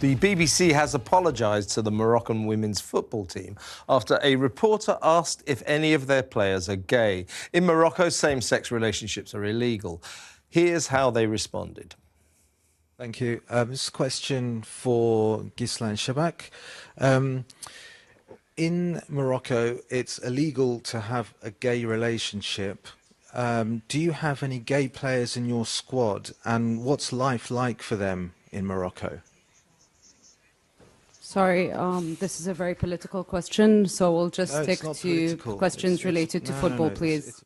The BBC has apologised to the Moroccan women's football team after a reporter asked if any of their players are gay. In Morocco, same-sex relationships are illegal. Here's how they responded. Thank you. This is a question for Gislan Shabak. In Morocco, it's illegal to have a gay relationship. Do you have any gay players in your squad, and what's life like for them in Morocco? Sorry, this is a very political question, so we'll just stick to political. questions related to football, please.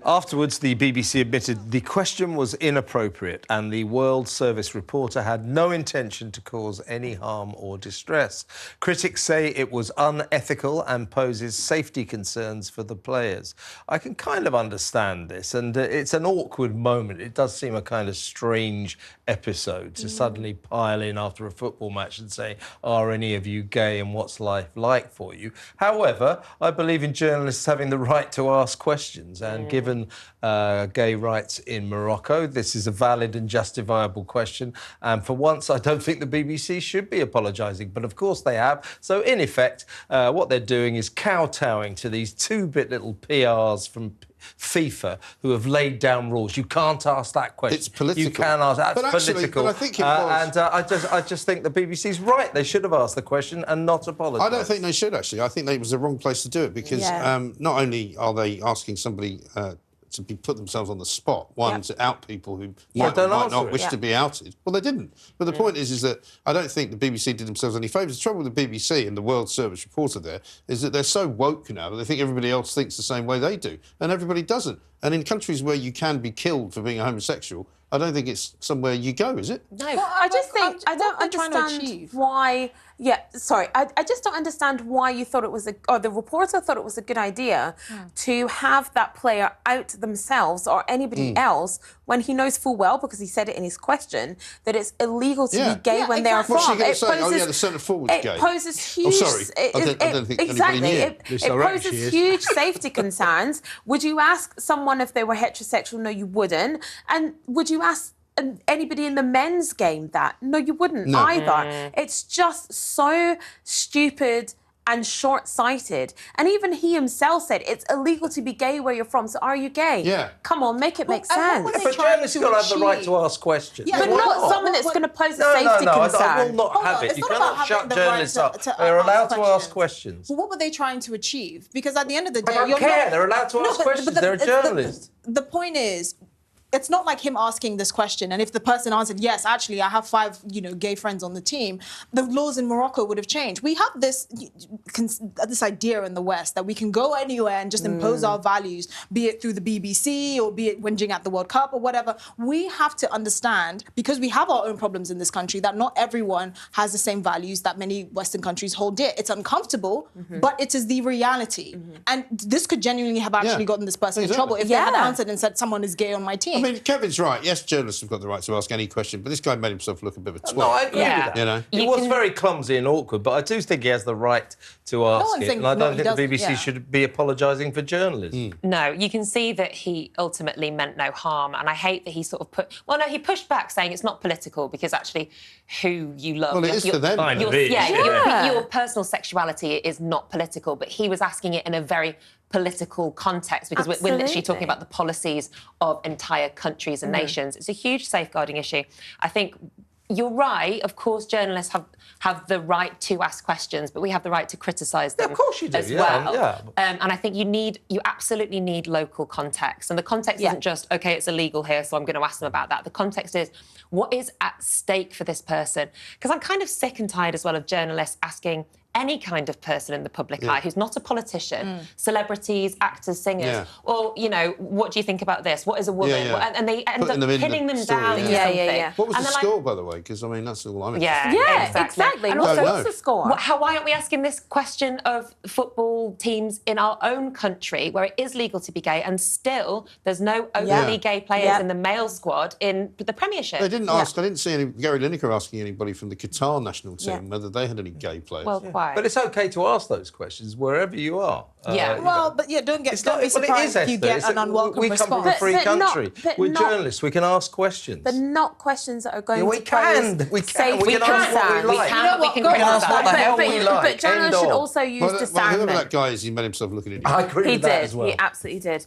Afterwards, the BBC admitted the question was inappropriate and the World Service reporter had no intention to cause any harm or distress. Critics say it was unethical and poses safety concerns for the players. I can kind of understand this, and it's an awkward moment. It does seem a kind of strange episode to suddenly pile in after a football match and say, are any of you gay and what's life like for you? However, I believe in journalists having the right to ask questions, and given gay rights in Morocco, this is a valid and justifiable question, and for once I don't think the BBC should be apologising, but of course they have. So in effect, what they're doing is kowtowing to these two-bit little PRs from FIFA who have laid down rules. You can't ask that question. It's political. You can ask that. But It's actually, political. but I think it was. And I just think the BBC's right. They should have asked the question and not apologised. I don't think they should, actually. I think it was the wrong place to do it because not only are they asking somebody to put themselves on the spot, to out people who might not wish to be outed. Well, they didn't. But the point is that I don't think the BBC did themselves any favours. The trouble with the BBC and the World Service reporter there is that they're so woke now that they think everybody else thinks the same way they do, and everybody doesn't. And in countries where you can be killed for being a homosexual, I don't think it's somewhere you go, is it? No, well, I just think I don't understand why. Yeah, sorry, I just don't understand why you thought it was or the reporter thought it was a good idea to have that player out themselves or anybody else when he knows full well, because he said it in his question, that it's illegal to be gay when they are from. What's she going to say? Oh, yeah, the centre forward's gay. It poses huge. Oh, sorry, I don't think exactly. Anybody knew. It poses huge safety concerns. Would you ask someone if they were heterosexual? No, you wouldn't. And would you ask anybody in the men's game that? No, you wouldn't either. It's just so stupid and short-sighted. And even he himself said it's illegal to be gay where you're from, so are you gay? Yeah. Come on, make it make sense. But journalists got to have the right to ask questions. Yeah, but not someone that's going to pose a safety concern. I will not have it. You cannot shut journalists up. They're allowed to ask questions. Well, what were they trying to achieve? Because at the end of the day, I don't care. They're allowed to ask questions. They're a journalist. The point is, it's not like him asking this question, and if the person answered, yes, actually, I have 5, gay friends on the team, the laws in Morocco would have changed. We have this idea in the West that we can go anywhere and just impose our values, be it through the BBC or be it whinging at the World Cup or whatever. We have to understand, because we have our own problems in this country, that not everyone has the same values that many Western countries hold dear. It's uncomfortable, but it is the reality. And this could genuinely have actually gotten this person in trouble if they had answered and said someone is gay on my team. I mean, Kevin's right. Yes, journalists have got the right to ask any question, but this guy made himself look a bit of a twat. No, I agree with that. He was very clumsy and awkward, but I do think he has the right to ask it. And I don't think the BBC should be apologising for journalists. No, you can see that he ultimately meant no harm, and I hate that he sort of he pushed back saying it's not political because actually who you love... Well, it is for them. Your personal sexuality is not political, but he was asking it in a very political context because we're literally talking about the policies of entire countries and nations. It's a huge safeguarding issue. I think you're right. Of course, journalists have the right to ask questions, but we have the right to criticise them. Of course you do. As well. And I think you absolutely need local context. And the context isn't just, OK, it's illegal here, so I'm going to ask them about that. The context is, what is at stake for this person? Because I'm kind of sick and tired as well of journalists asking any kind of person in the public eye who's not a politician, celebrities, actors, singers, well, what do you think about this? What is a woman? And they end up pinning them down. What was the score, by the way? Because, I mean, that's all I'm interested in. Yeah, exactly. And also, what's the score? Why aren't we asking this question of football teams in our own country where it is legal to be gay and still there's no openly gay players in the male squad in the Premiership? They didn't ask. I didn't see Gary Lineker asking anybody from the Qatar national team whether they had any gay players. Well, quite. why. But it's okay to ask those questions wherever you are. Yeah. Well, but yeah, don't be surprised if you get an unwelcome we response. come from a free country. We're not, journalists. We can ask questions. But not questions that are going we to can. pose We can. safety We can ask what we like. We can ask what the hell we like. But journalists should also use Whoever discernment. that guy is, he made himself look an idiot. I agree He with that did. as well. He absolutely did.